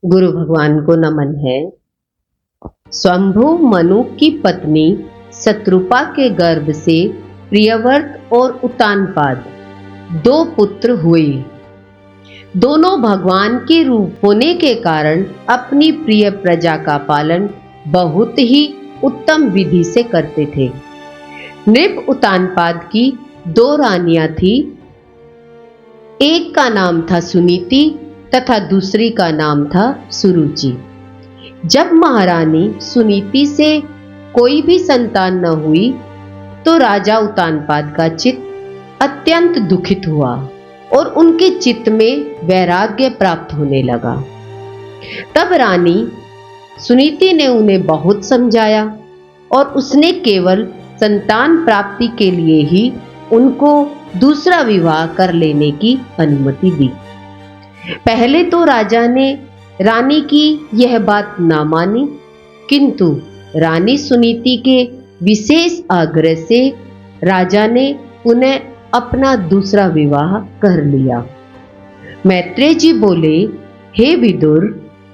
गुरु भगवान को नमन है। स्वयंभू मनु की पत्नी शत्रुपा के गर्भ से प्रियव्रत और उत्तानपाद दो पुत्र हुए। दोनों भगवान के रूप होने के कारण अपनी प्रिय प्रजा का पालन बहुत ही उत्तम विधि से करते थे। नृप उत्तानपाद की दो रानियां थी। एक का नाम था सुनीति तथा दूसरी का नाम था सुरुचि। जब महारानी सुनीति से कोई भी संतान न हुई तो राजा उत्तानपाद का चित्त अत्यंत दुखित हुआ और उनके चित्त में वैराग्य प्राप्त होने लगा। तब रानी सुनीति ने उन्हें बहुत समझाया और उसने केवल संतान प्राप्ति के लिए ही उनको दूसरा विवाह कर लेने की अनुमति दी। पहले तो राजा ने रानी की यह बात ना मानी, किंतु रानी सुनीति के विशेष आग्रह से राजा ने उन्हें अपना दूसरा विवाह कर लिया। मैत्रेय जी बोले, हे विदुर,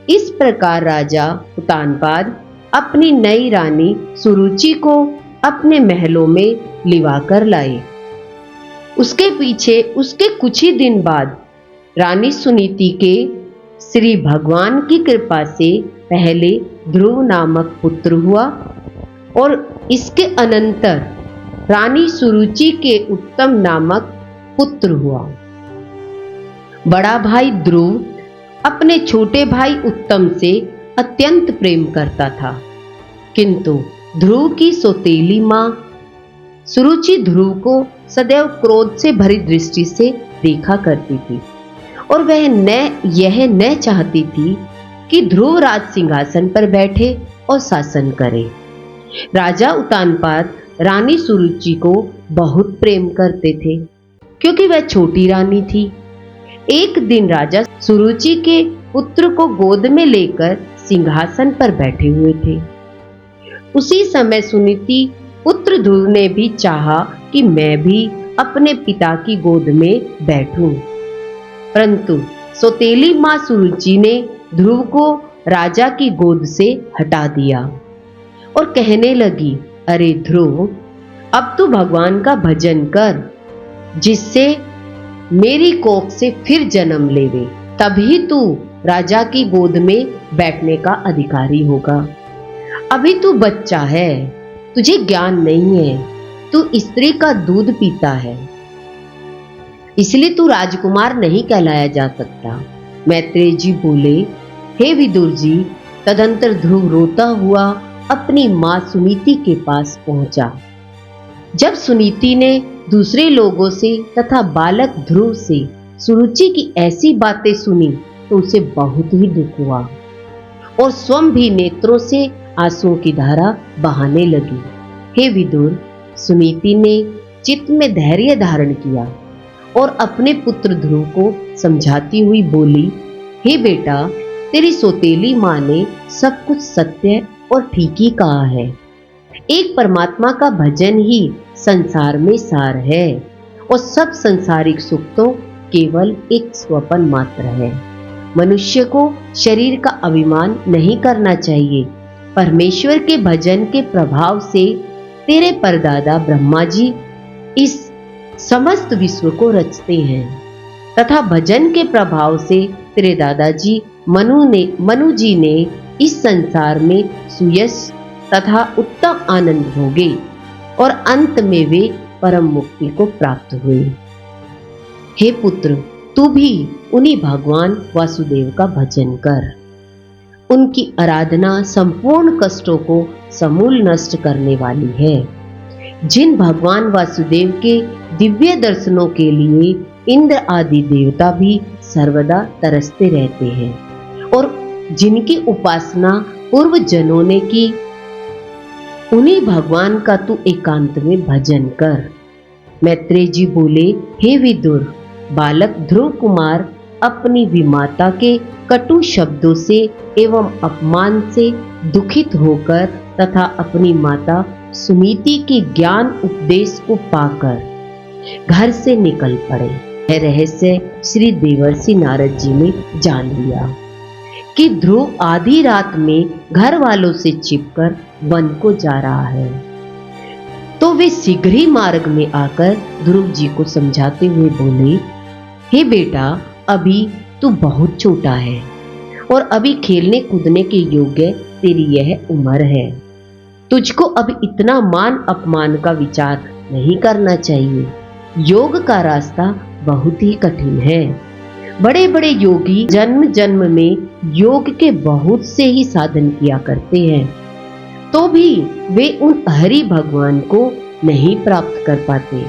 इस प्रकार राजा उत्तानपाद अपनी नई रानी सुरुचि को अपने महलों में लिवा कर लाए। उसके पीछे उसके कुछ ही दिन बाद रानी सुनीति के श्री भगवान की कृपा से पहले ध्रुव नामक पुत्र हुआ और इसके अनंतर रानी सुरुचि के उत्तम नामक पुत्र हुआ। बड़ा भाई ध्रुव अपने छोटे भाई उत्तम से अत्यंत प्रेम करता था, किंतु ध्रुव की सौतेली मां सुरुचि ध्रुव को सदैव क्रोध से भरी दृष्टि से देखा करती थी और वह यह न चाहती थी कि ध्रुव राज सिंहासन पर बैठे और शासन करे। राजा उत्तानपाद रानी सुरुचि को बहुत प्रेम करते थे क्योंकि वह छोटी रानी थी। एक दिन राजा सुरुचि के पुत्र को गोद में लेकर सिंहासन पर बैठे हुए थे। उसी समय सुनीति पुत्र ध्रुव ने भी चाहा कि मैं भी अपने पिता की गोद में बैठूं, परंतु सौतेली मां सुरुचि ने ध्रुव को राजा की गोद से हटा दिया और कहने लगी, अरे ध्रुव, अब तू भगवान का भजन कर, जिससे मेरी कोख से फिर जन्म लेवे, तभी तू राजा की गोद में बैठने का अधिकारी होगा। अभी तू बच्चा है, तुझे ज्ञान नहीं है, तू स्त्री का दूध पीता है, इसलिए तू राजकुमार नहीं कहलाया जा सकता। मैत्रेय जी बोले, हे विदुर जी, तदंतर ध्रुव रोता हुआ अपनी मां सुनीति के पास पहुंचा। जब सुनीति ने दूसरे लोगों से तथा बालक ध्रुव से सुरुचि की ऐसी बातें सुनी तो उसे बहुत ही दुख हुआ और स्वयं भी नेत्रों से आंसुओं की धारा बहाने लगी। हे विदुर, सुनीति ने चित्त में धैर्य धारण किया और अपने पुत्र ध्रुव को समझाती हुई बोली, हे बेटा, तेरी सौतेली मां ने सब कुछ सत्य और ठीक ही कहा है। एक परमात्मा का भजन ही संसार में सार है और सब संसारिक सुख तो केवल एक स्वप्न मात्र है। मनुष्य को शरीर का अभिमान नहीं करना चाहिए। परमेश्वर के भजन के प्रभाव से तेरे परदादा ब्रह्मा जी इस समस्त विश्व को रचते हैं तथा भजन के प्रभाव से तेरे दादाजी मनु जी ने इस संसार में सुयश तथा उत्तम आनंद भोगे और अंत में वे परम मुक्ति को प्राप्त हुए। हे पुत्र, तू भी उन्हीं भगवान वासुदेव का भजन कर। उनकी आराधना संपूर्ण कष्टों को समूल नष्ट करने वाली है। जिन भगवान वासुदेव के दिव्य दर्शनों के लिए इंद्र आदि देवता भी सर्वदा तरसते रहते हैं और जिनकी उपासना पूर्व जनों ने की, उन्हीं भगवान का तू एकांत में भजन कर। मैत्रेय जी बोले, हे विदुर, बालक ध्रुव कुमार अपनी विमाता के कटु शब्दों से एवं अपमान से दुखित होकर तथा अपनी माता सुनीति के ज्ञान उपदेश को पाकर घर से निकल पड़े। यह रहस्य श्री देवर्षि नारद जी ने जान लिया। कि ध्रुव आधी रात में घर वालों से छिपकर वन को जा रहा है। तो वे शीघ्र ही मार्ग में आकर ध्रुव जी को समझाते हुए बोले, हे बेटा, अभी तू बहुत छोटा है और अभी खेलने कूदने के योग्य तेरी यह उम्र है। तुझको अब इतना मान अपमान का विचार नहीं करना चाहिए। योग का रास्ता बहुत ही कठिन है। बड़े बड़े योगी जन्म जन्म में योग के बहुत से ही साधन किया करते हैं, तो भी वे उन हरि भगवान को नहीं प्राप्त कर पाते।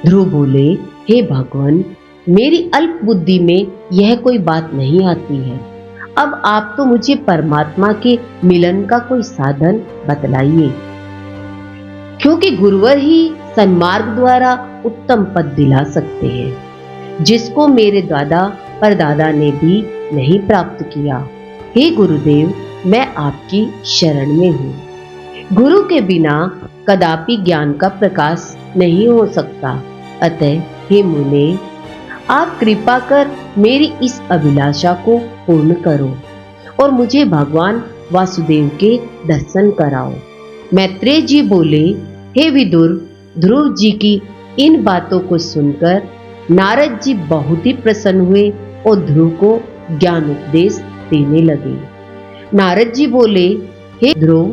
ध्रुव बोले, हे भगवान, मेरी अल्प बुद्धि में यह कोई बात नहीं आती है। अब आप तो मुझे परमात्मा के मिलन का कोई साधन बतलाइए, क्योंकि गुरुवर ही सन्मार्ग द्वारा उत्तम पद दिला सकते हैं, जिसको मेरे दादा परदादा ने भी नहीं प्राप्त किया। हे गुरुदेव, मैं आपकी शरण में हूँ। गुरु के बिना कदापि ज्ञान का प्रकाश नहीं हो सकता। अतः हे मुने, आप कृपा कर मेरी इस अभिलाषा को पूर्ण करो और मुझे भगवान वासुदेव के दर्शन कराओ। मैत्रेय जी बोले, हे विदुर, ध्रुव जी की इन बातों को सुनकर नारद जी बहुत ही प्रसन्न हुए और ध्रुव को ज्ञान उपदेश देने लगे। नारद जी बोले, हे ध्रुव,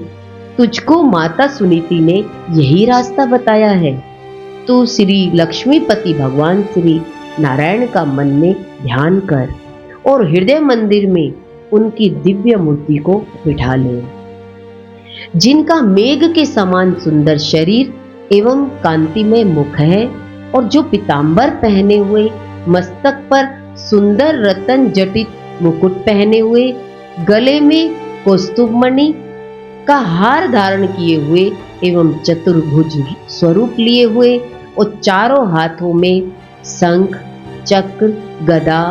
तुझको माता सुनीति ने यही रास्ता बताया है। तू श्री लक्ष्मीपति भगवान श्री नारायण का मन में ध्यान कर और हृदय मंदिर में उनकी दिव्य मूर्ति को बिठा ले, जिनका मेघ के समान सुंदर शरीर एवं कांतिमय मुख है और जो पीतांबर पहने हुए, मस्तक पर सुंदर रतन जटित मुकुट पहने हुए, गले में कौस्तुभमणि का हार धारण किए हुए एवं चतुर्भुज स्वरूप लिए हुए और चारों हाथों में शंख, चक्र, गदा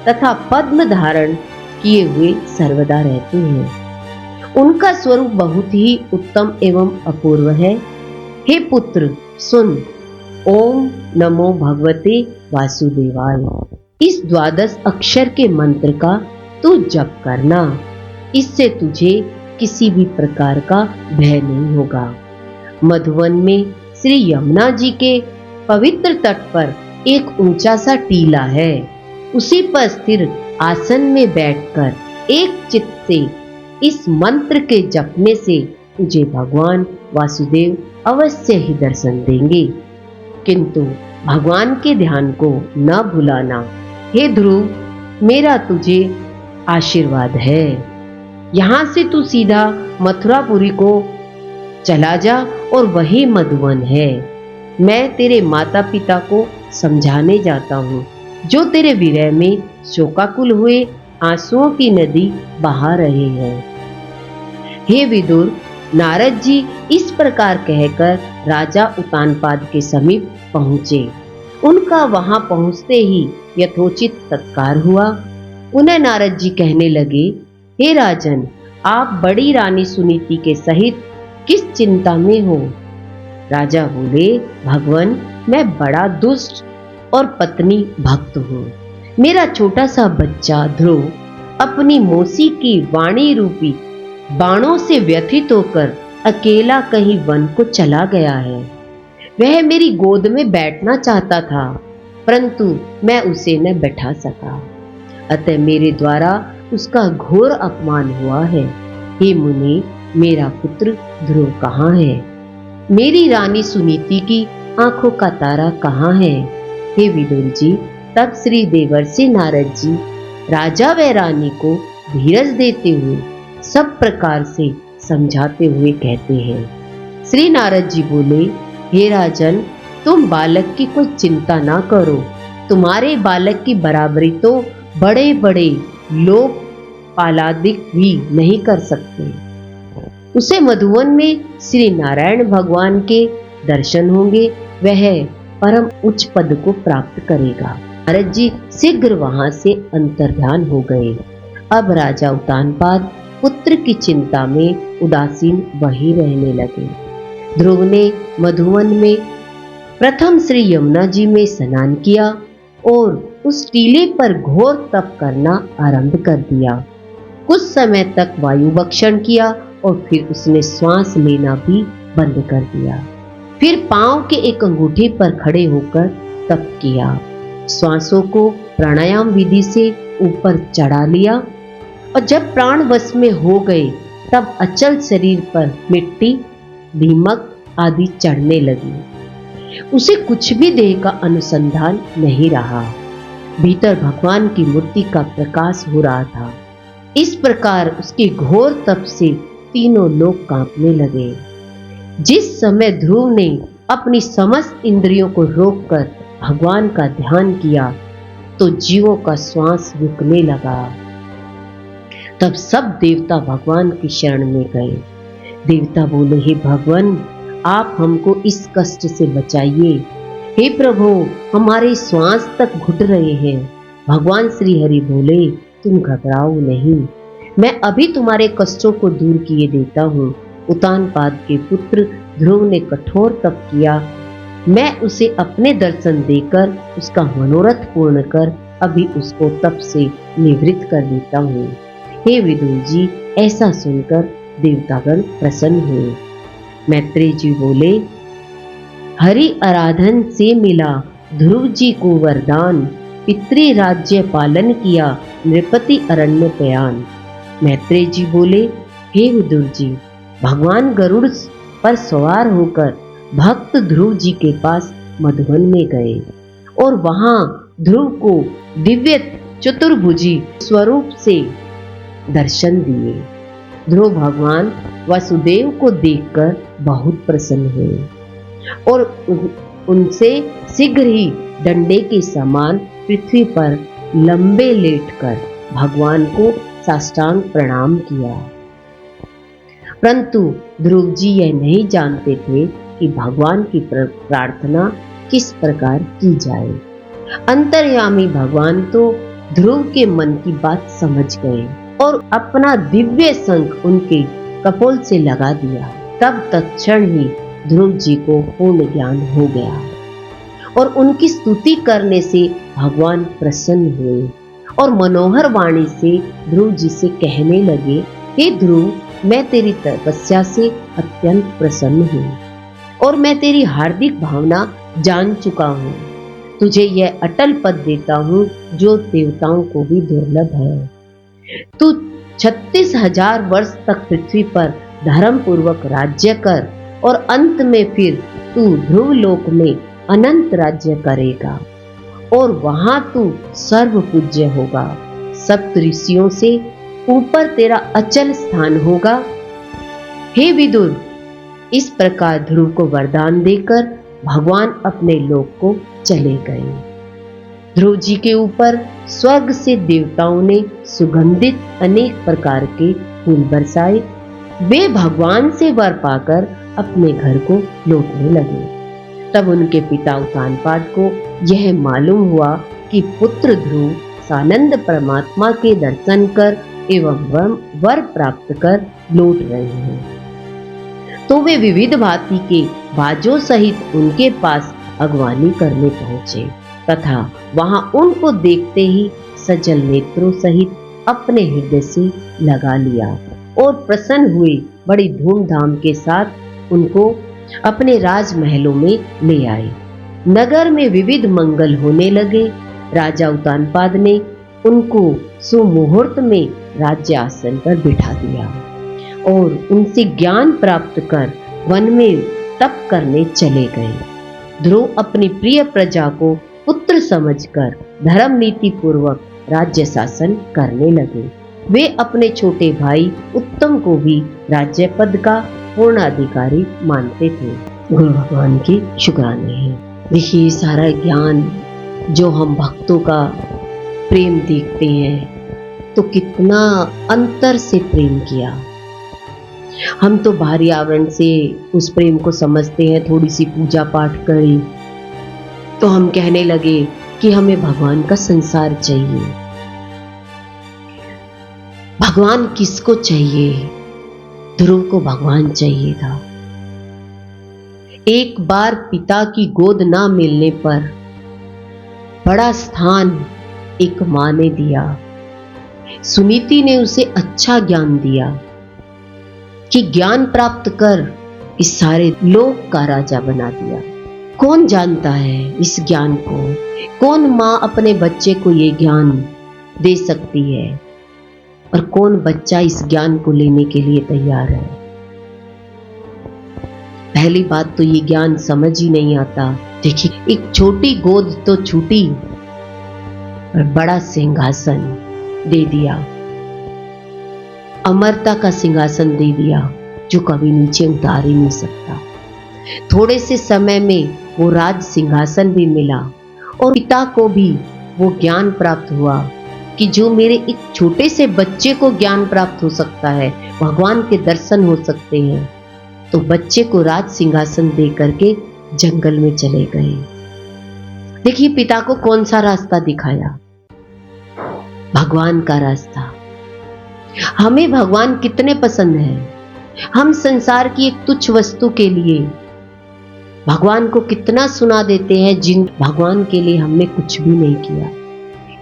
तथा पद्म धारण किए हुए सर्वदा रहते हैं। उनका स्वरूप बहुत ही उत्तम एवं अपूर्व है। हे पुत्र, सुन, ओम नमो भगवते वासुदेवाय, इस 12 अक्षर के मंत्र का तू जप करना। इससे तुझे किसी भी प्रकार का भय नहीं होगा। मधुवन में श्री यमुना जी के पवित्र तट पर एक ऊंचा सा टीला है। उसी पर स्थिर आसन में बैठकर एक चित्त से इस मंत्र के जपने से तुझे भगवान वासुदेव अवश्य ही दर्शन देंगे। किंतु भगवान के ध्यान को न भुलाना। हे ध्रुव, मेरा तुझे आशीर्वाद है। यहां से तू सीधा मथुरापुरी को चला जा और वही मधुवन है। मैं तेरे माता पिता को समझाने जाता हूँ, जो तेरे विरह में शोकाकुल हुए आंसुओं की नदी बहा रहे हैं। हे विदुर, नारद जी इस प्रकार कहकर राजा उत्तानपाद के समीप पहुंचे। उनका वहां पहुंचते ही यथोचित सत्कार हुआ। उन्हें नारद जी कहने लगे, हे राजन, आप बड़ी रानी सुनीति के सहित किस चिंता में हो? राजा बोले, भगवान, मैं बड़ा दुष्ट और पत्नी भक्त हूँ। मेरा छोटा सा बच्चा ध्रुव अपनी मौसी की वाणी रूपी बाणों से व्यथित होकर अकेला कहीं वन को चला गया है। वह मेरी गोद में बैठना चाहता था, परंतु मैं उसे न बैठा सका। अतः मेरे द्वारा उसका घोर अपमान हुआ है। हे मुनि, मेरा पुत्र ध्रुव कहाँ है? मेरी रानी सुनीति की आंखों का तारा कहाँ है? हे विदुर जी, तब श्री देवर्षि नारद जी राजा व रानी को धीरज देते हुए सब प्रकार से समझाते हुए कहते हैं। श्री नारद जी बोले, हे राजन, तुम बालक की कोई चिंता ना करो। तुम्हारे बालक की बराबरी तो बड़े बड़े लोग पालादिक भी नहीं कर सकते। उसे मधुवन में श्री नारायण भगवान के दर्शन होंगे, वह परम उच्च पद को प्राप्त करेगा। नारद जी शीघ्र वहां से अंतर्ध्यान हो गए। अब राजा उत्तानपाद पुत्र की चिंता में उदासीन वही रहने लगे। ध्रुव ने मधुवन में प्रथम श्री यमुना जी में स्नान किया और उस टीले पर घोर तप करना आरंभ कर दिया। कुछ समय तक वायु भक्षण किया और फिर उसने श्वास लेना भी बंद कर दिया। फिर पांव के एक अंगूठे पर खड़े होकर तप किया। श्वासों को प्राणायाम विधि से ऊपर चढ़ा लिया और जब प्राण वश में हो गए तब अचल शरीर पर मिट्टी, दीमक आदि चढ़ने लगी। उसे कुछ भी देह का अनुसंधान नहीं रहा। भीतर भगवान की मूर्ति का प्रकाश हो रहा था। इस प्रकार उसके घोर तप से तीनों लोग कांपने लगे। जिस समय ध्रुव ने अपनी समस्त इंद्रियों को रोककर भगवान का ध्यान किया तो जीवों का श्वास रुकने लगा। तब सब देवता भगवान की शरण में गए। देवता बोले, हे भगवान, आप हमको इस कष्ट से बचाइए। हे प्रभु, हमारे श्वास तक घुट रहे हैं। भगवान श्री हरि बोले, तुम घबराओ नहीं, मैं अभी तुम्हारे कष्टों को दूर किए देता हूँ। उतानपाद के पुत्र ध्रुव ने कठोर तप किया। मैं उसे अपने दर्शन देकर उसका मनोरथ पूर्ण कर अभी उसको तप से निवृत्त कर देता हूँ। हे विदुर जी, ऐसा सुनकर देवतागण प्रसन्न हुए। मैत्रेय जी बोले, हरि आराधन से मिला ध्रुव जी को वरदान, पितृ राज्य पालन किया नृपति अरण्य प्रयाण। मैत्रेय जी बोले, हे विदुर जी, भगवान गरुड़ पर सवार होकर भक्त ध्रुव जी के पास मधुवन में गए और वहां ध्रुव को दिव्य चतुर्भुजी स्वरूप से दर्शन दिए। ध्रुव भगवान वसुदेव को देखकर बहुत प्रसन्न हुए और उनसे शीघ्र ही डंडे के समान पृथ्वी पर लंबे लेटकर भगवान को साष्टांग प्रणाम किया। परंतु ध्रुव जी यह नहीं जानते थे कि भगवान की प्रार्थना किस प्रकार की जाए। अंतर्यामी भगवान तो ध्रुव के मन की बात समझ गए और अपना दिव्य शंख उनके कपोल से लगा दिया। तब तत्क्षण ही ध्रुव जी को पूर्ण ज्ञान हो गया और उनकी स्तुति करने से भगवान प्रसन्न हुए और मनोहर वाणी से ध्रुव जी से कहने लगे, हे ध्रुव, मैं तेरी तपस्या से अत्यंत प्रसन्न हूँ और मैं तेरी हार्दिक भावना जान चुका हूँ। तुझे यह अटल पद देता हूँ जो देवताओं को भी दुर्लभ है। तू 36,000 वर्ष तक पृथ्वी पर धर्म पूर्वक राज्य कर और अंत में फिर तू ध्रुव लोक में अनंत राज्य करेगा और वहां तू सर्व पूज्य होगा। सप्त ऋषियों से ऊपर तेरा अचल स्थान होगा। हे विदुर, इस प्रकार ध्रुव को वरदान देकर भगवान अपने लोक को चले गए। ध्रुव जी के ऊपर स्वर्ग से देवताओं ने सुगंधित अनेक प्रकार के फूल बरसाए। वे भगवान से वर पाकर अपने घर को लौटने लगे। तब उनके पिता उतानपाद को यह मालूम हुआ कि पुत्र ध्रुव सानंद परमात्मा के दर्शन कर एवं वर प्राप्त कर लौट रहे हैं। तो वे विविध भांति के बाजों सहित उनके पास अगवानी करने पहुंचे तथा वहां उनको देखते ही सजल नेत्रों सहित अपने हृदय से लगा लिया और प्रसन्न हुए बड़ी धूमधाम के साथ उनको अपने राजमहलों में ले आए। नगर में विविध मंगल होने लगे। राजा उतानपाद ने उनको सुमुहूर्त में राज्य आसन पर बिठा दिया और उनसे ज्ञान प्राप्त कर वन में तप करने चले गए। ध्रुव अपनी प्रिय प्रजा को पुत्र समझकर धर्म नीति पूर्वक राज्य शासन करने लगे। वे अपने छोटे भाई उत्तम को भी राज्य पद का पूर्ण अधिकारी मानते थे। गुरु भगवान की शुक्राने हैं। देखिए, सारा ज्ञान जो हम भक्तों का प्रेम देखते हैं तो कितना अंतर से प्रेम किया। हम तो बाहरी आवरण से उस प्रेम को समझते हैं। थोड़ी सी पूजा पाठ करी तो हम कहने लगे कि हमें भगवान का संसार चाहिए। भगवान किसको चाहिए? ध्रुव को भगवान चाहिए था। एक बार पिता की गोद ना मिलने पर बड़ा स्थान एक मां ने दिया। सुनीति ने उसे अच्छा ज्ञान दिया कि ज्ञान प्राप्त कर इस सारे लोक का राजा बना दिया। कौन जानता है इस ज्ञान को? कौन मां अपने बच्चे को ये ज्ञान दे सकती है? और कौन बच्चा इस ज्ञान को लेने के लिए तैयार है? पहली बात तो ये ज्ञान समझ ही नहीं आता। देखिए, एक छोटी गोद तो छूटी और बड़ा सिंहासन दे दिया, अमरता का सिंहासन दे दिया जो कभी नीचे उतार ही नहीं सकता। थोड़े से समय में वो राज सिंहासन भी मिला और पिता को भी वो ज्ञान प्राप्त हुआ कि जो मेरे एक छोटे से बच्चे को ज्ञान प्राप्त हो सकता है, भगवान के दर्शन हो सकते हैं, तो बच्चे को राज सिंहासन दे करके जंगल में चले गए। देखिए, पिता को कौन सा रास्ता दिखाया? भगवान का रास्ता। हमें भगवान कितने पसंद है। हम संसार की एक तुच्छ वस्तु के लिए भगवान को कितना सुना देते हैं, जिन भगवान के लिए हमने कुछ भी नहीं किया,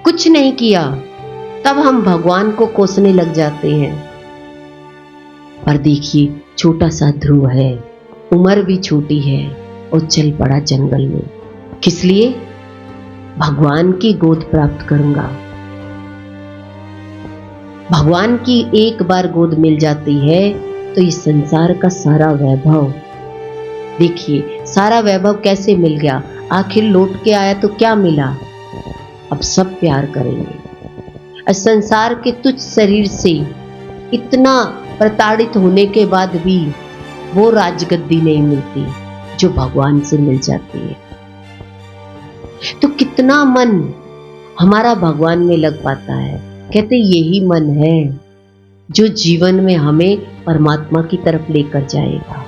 कुछ नहीं किया, तब हम भगवान को कोसने लग जाते हैं। पर देखिए, छोटा सा ध्रुव है, उम्र भी छोटी है और चल पड़ा जंगल में। किस लिए? भगवान की गोद प्राप्त करूंगा। भगवान की एक बार गोद मिल जाती है तो इस संसार का सारा वैभव, देखिए सारा वैभव कैसे मिल गया, आखिर लौट के आया तो क्या मिला? अब सब प्यार करेंगे। संसार के तुच्छ शरीर से इतना प्रताड़ित होने के बाद भी वो राजगद्दी नहीं मिलती जो भगवान से मिल जाती है। तो कितना मन हमारा भगवान में लग पाता है। कहते यही मन है जो जीवन में हमें परमात्मा की तरफ लेकर जाएगा।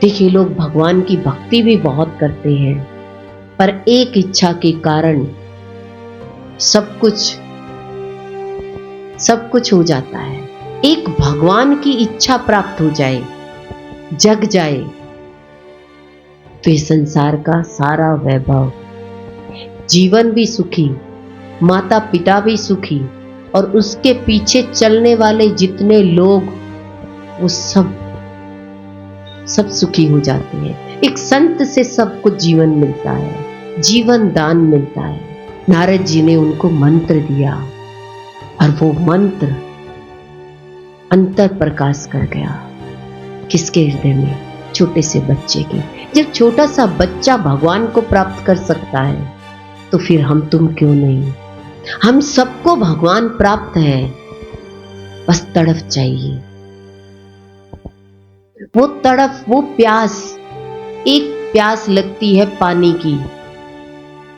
देखिए, लोग भगवान की भक्ति भी बहुत करते हैं, पर एक इच्छा के कारण सब कुछ हो जाता है। एक भगवान की इच्छा प्राप्त हो जाए, जग जाए, तो इस संसार का सारा वैभव, जीवन भी सुखी, माता पिता भी सुखी, और उसके पीछे चलने वाले जितने लोग, वो सब सुखी हो जाते हैं। एक संत से सब कुछ जीवन मिलता है, जीवन दान मिलता है। नारद जी ने उनको मंत्र दिया और वो मंत्र अंतर प्रकाश कर गया। किसके हृदय में? छोटे से बच्चे के। जब छोटा सा बच्चा भगवान को प्राप्त कर सकता है तो फिर हम तुम क्यों नहीं? हम सबको भगवान प्राप्त है, बस तड़फ चाहिए। वो तड़फ, वो प्यास, एक प्यास लगती है पानी की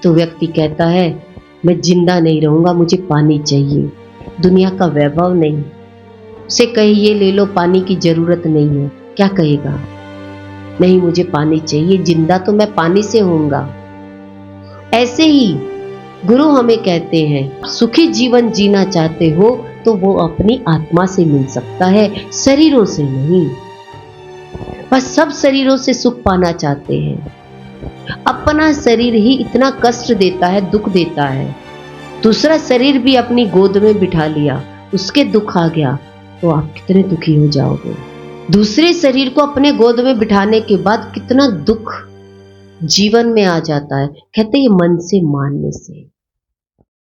तो व्यक्ति कहता है मैं जिंदा नहीं रहूंगा, मुझे पानी चाहिए, दुनिया का वैभव नहीं। उसे कहे ये ले लो, पानी की जरूरत नहीं है, क्या कहेगा? नहीं, मुझे पानी चाहिए, जिंदा तो मैं पानी से होऊंगा। ऐसे ही गुरु हमें कहते हैं, सुखी जीवन जीना चाहते हो तो वो अपनी आत्मा से मिल सकता है, शरीरों से नहीं। बस सब शरीरों से सुख पाना चाहते हैं। अपना शरीर ही इतना कष्ट देता है, दुख देता है। दूसरा शरीर भी अपनी गोद में बिठा लिया, उसके दुख आ गया तो आप कितने दुखी हो जाओगे। दूसरे शरीर को अपने गोद में बिठाने के बाद कितना दुख जीवन में आ जाता है। कहते हैं मन से मानने से।